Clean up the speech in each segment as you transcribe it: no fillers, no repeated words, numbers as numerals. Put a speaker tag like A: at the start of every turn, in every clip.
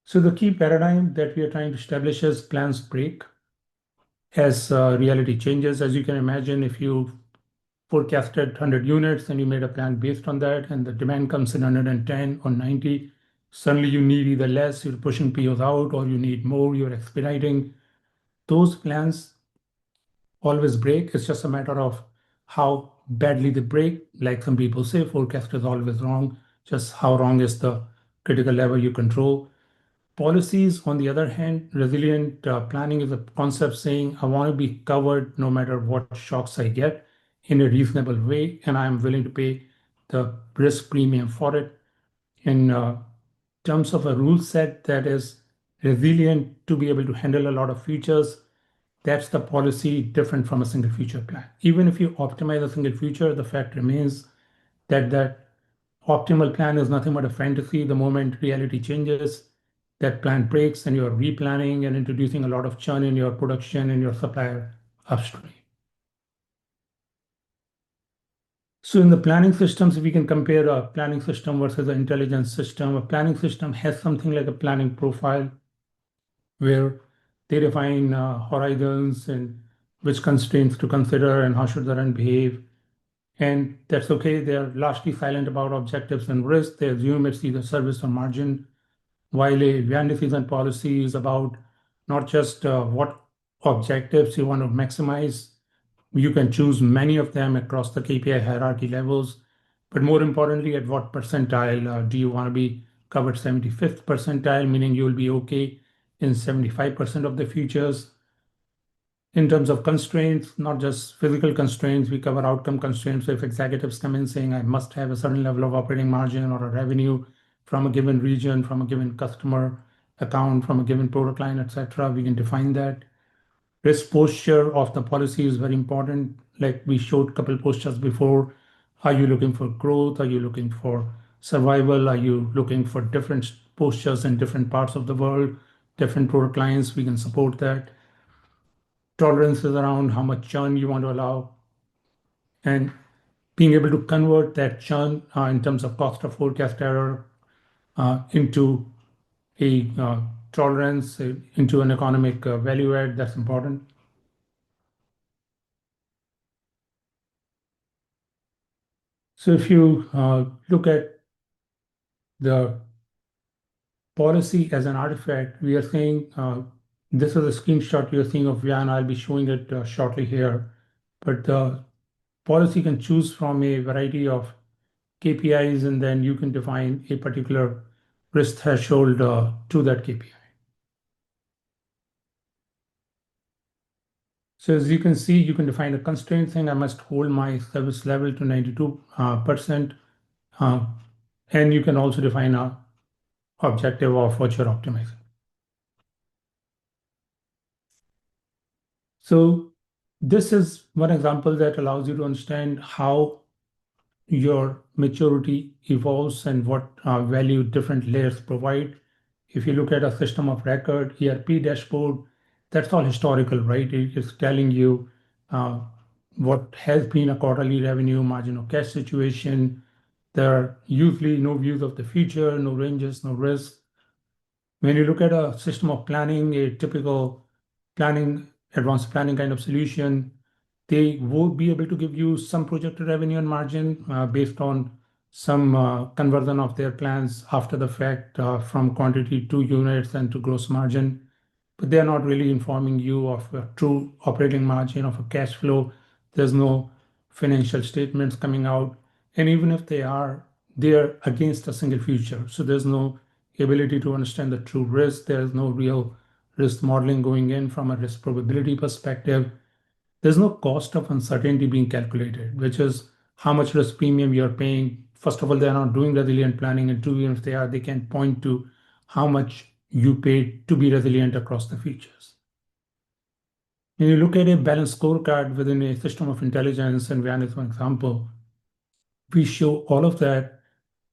A: So the key paradigm that we are trying to establish is plans break as reality changes. As you can imagine, if you forecasted 100 units and you made a plan based on that, and the demand comes in 110 or 90, suddenly you need either less, you're pushing POs out, or you need more, you're expediting. Those plans always break. It's just a matter of how badly they break. Like some people say, forecast is always wrong. Just how wrong is the critical level you control. Policies, on the other hand, resilient planning is a concept saying I want to be covered no matter what shocks I get in a reasonable way, and I'm willing to pay the risk premium for it. In terms of a rule set that is resilient to be able to handle a lot of features, that's the policy different from a single feature plan. Even if you optimize a single feature, the fact remains that that optimal plan is nothing but a fantasy. The moment reality changes, that plan breaks and you're replanning and introducing a lot of churn in your production and your supplier upstream. So in the planning systems, if we can compare a planning system versus an intelligence system, a planning system has something like a planning profile where they define horizons and which constraints to consider and how should the run behave. And that's okay. They're largely silent about objectives and risk. They assume it's either service or margin, while a VYAN decision policy is about not just what objectives you want to maximize. You can choose many of them across the KPI hierarchy levels, but more importantly, at what percentile do you want to be covered? 75th percentile, meaning you will be okay in 75% of the features. In terms of constraints, not just physical constraints, we cover outcome constraints. So if executives come in saying, I must have a certain level of operating margin or a revenue from a given region, from a given customer account, from a given product line, etc., we can define that. Risk posture of the policy is very important. Like we showed a couple postures before. Are you looking for growth? Are you looking for survival? Are you looking for different postures in different parts of the world, different product lines? We can support that. Tolerances around how much churn you want to allow, and being able to convert that churn in terms of cost of forecast error into a tolerance, into an economic value add. That's important. So if you look at the policy as an artifact, we are saying this is a screenshot you're seeing of VYAN. I'll be showing it shortly here. But the policy can choose from a variety of KPIs, and then you can define a particular risk threshold to that KPI. So as you can see, you can define a constraint saying I must hold my service level to 92%. And you can also define a objective of what you're optimizing. So this is one example that allows you to understand how your maturity evolves and what value different layers provide. If you look at a system of record, ERP dashboard, that's all historical, right? It is telling you uh, what has been a quarterly revenue, margin of cash situation. There are usually no views of the future, no ranges, no risk. When you look at a system of planning, a typical planning, advanced planning kind of solution, they would be able to give you some projected revenue and margin based on some conversion of their plans after the fact from quantity to units and to gross margin. But they are not really informing you of a true operating margin, of a cash flow. There's no financial statements coming out. And even if they are against a single future. So there's no ability to understand the true risk. There is no real risk modeling going in from a risk probability perspective. There's no cost of uncertainty being calculated, which is how much risk premium you're paying. First of all, they're not doing resilient planning, and two, even if they are, they can point to how much you paid to be resilient across the features. When you look at a balanced scorecard within a system of intelligence, and VYAN is one example, we show all of that,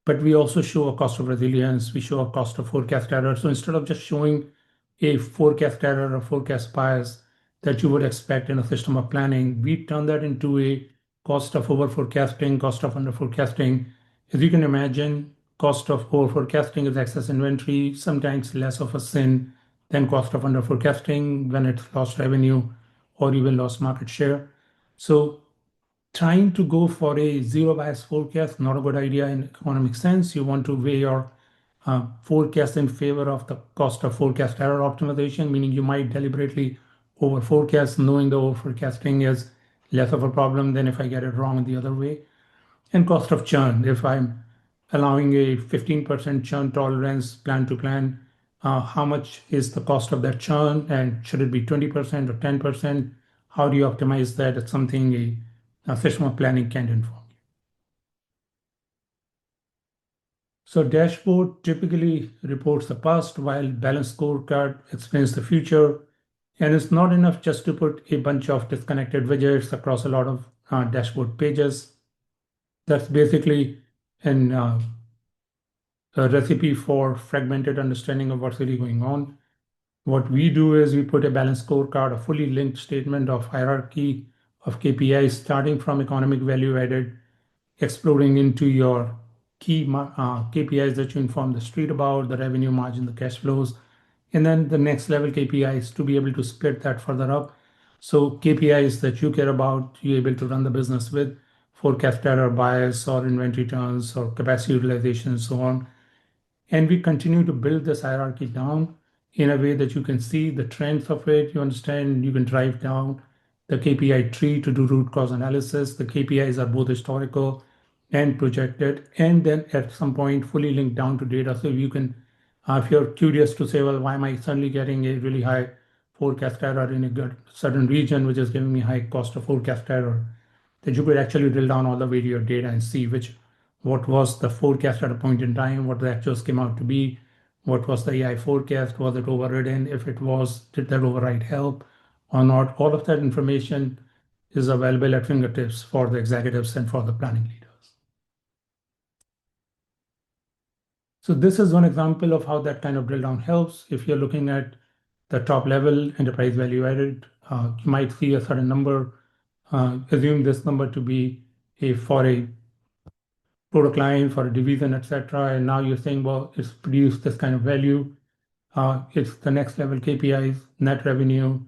A: but we also show a cost of resilience, we show a cost of forecast error. So instead of just showing a forecast error or forecast bias that you would expect in a system of planning, we turn that into a cost of over forecasting, cost of under forecasting. As you can imagine, cost of over forecasting is excess inventory, sometimes less of a sin than cost of under forecasting when it's lost revenue or even lost market share. So trying to go for a zero bias forecast, not a good idea in economic sense. You want to weigh your forecast in favor of the cost of forecast error optimization, meaning you might deliberately over forecast, knowing the over forecasting is less of a problem than if I get it wrong the other way. And cost of churn, if I'm allowing a 15% churn tolerance plan to plan, how much is the cost of that churn, and should it be 20% or 10%? How do you optimize that? It's something a system of planning can inform. So dashboard typically reports the past while balance scorecard explains the future. And it's not enough just to put a bunch of disconnected widgets across a lot of dashboard pages. That's basically an, a recipe for fragmented understanding of what's really going on. What we do is we put a balanced scorecard, a fully linked statement of hierarchy of KPIs starting from economic value added, exploring into your key KPIs that you inform the street about, the revenue margin, the cash flows, and then the next level KPIs to be able to split that further up. So KPIs that you care about, you're able to run the business with, forecast error, bias, or inventory turns, or capacity utilization, and so on. And we continue to build this hierarchy down in a way that you can see the trends of it. You understand, you can drive down the KPI tree to do root cause analysis. The KPIs are both historical and projected, and then at some point fully linked down to data. So you can, if you're curious to say, well, why am I suddenly getting a really high forecast error in a good certain region, which is giving me high cost of forecast error, that you could actually drill down all the way to your data and see what was the forecast at a point in time, what the actuals came out to be, what was the AI forecast, was it overridden? If it was, did that override help or not? All of that information is available at fingertips for the executives and for the planning leaders. So this is one example of how that kind of drill down helps. If you're looking at the top level enterprise value added, you might see a certain number. Assume this number to be for a product line, for a division, etc. And now you're saying, well, it's produced this kind of value. It's the next level KPIs, net revenue,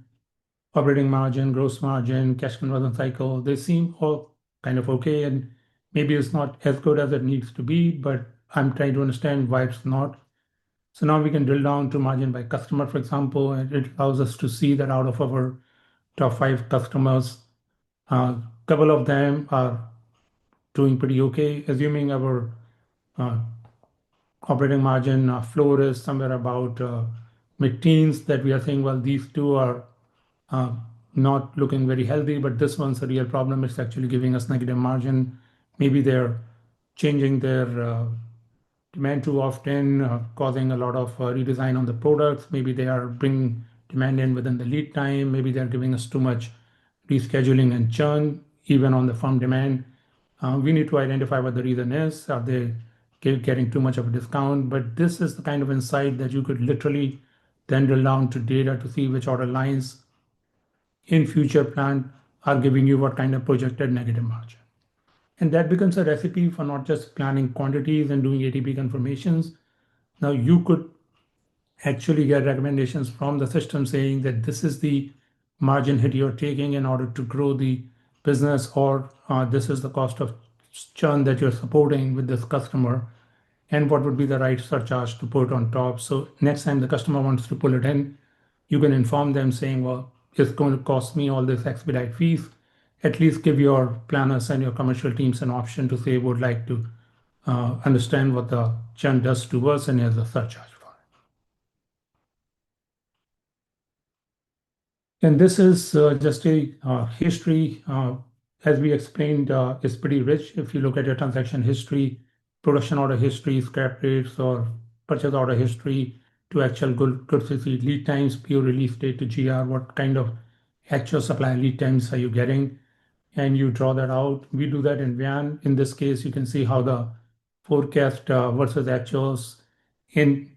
A: operating margin, gross margin, cash conversion cycle. They seem all kind of okay, and maybe it's not as good as it needs to be, but I'm trying to understand why it's not. So now we can drill down to margin by customer, for example, and it allows us to see that out of our top 5 customers, a couple of them are doing pretty okay, assuming our uh, operating margin floor is somewhere about mid-teens, that we are saying, well, these two are uh, not looking very healthy, but this one's a real problem. It's actually giving us negative margin. Maybe they're changing their demand too often, causing a lot of redesign on the products. Maybe they are bringing demand in within the lead time. Maybe they're giving us too much rescheduling and churn, even on the firm demand. We need to identify what the reason is. Are they getting too much of a discount? But this is the kind of insight that you could literally then drill down to data to see which order lines in future plan are giving you what kind of projected negative margin. And that becomes a recipe for not just planning quantities and doing ATP confirmations. Now you could actually get recommendations from the system saying that this is the margin hit you're taking in order to grow the business, or this is the cost of churn that you're supporting with this customer, and what would be the right surcharge to put on top. So next time the customer wants to pull it in, you can inform them saying, well, it's going to cost me all this expedite fees. At least give your planners and your commercial teams an option to say, would like to understand what the churn does to us, and here's a surcharge for it. And this is just a history. As we explained, is pretty rich. If you look at your transaction history, production order history, scrap rates, or purchase order history to actual goods receipt, lead times, PO release date to GR, what kind of actual supply lead times are you getting? And you draw that out. We do that in VYAN. In this case, you can see how the forecast versus actuals in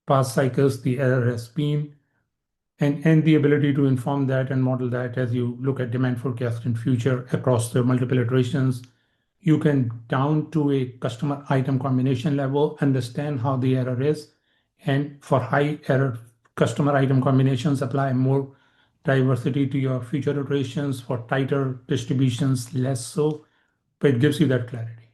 A: past cycles, the error has been, and the ability to inform that and model that as you look at demand forecast in future across the multiple iterations. You can down to a customer item combination level, understand how the error is, and for high error customer item combinations, apply more diversity to your future iterations. For tighter distributions, less so, but it gives you that clarity.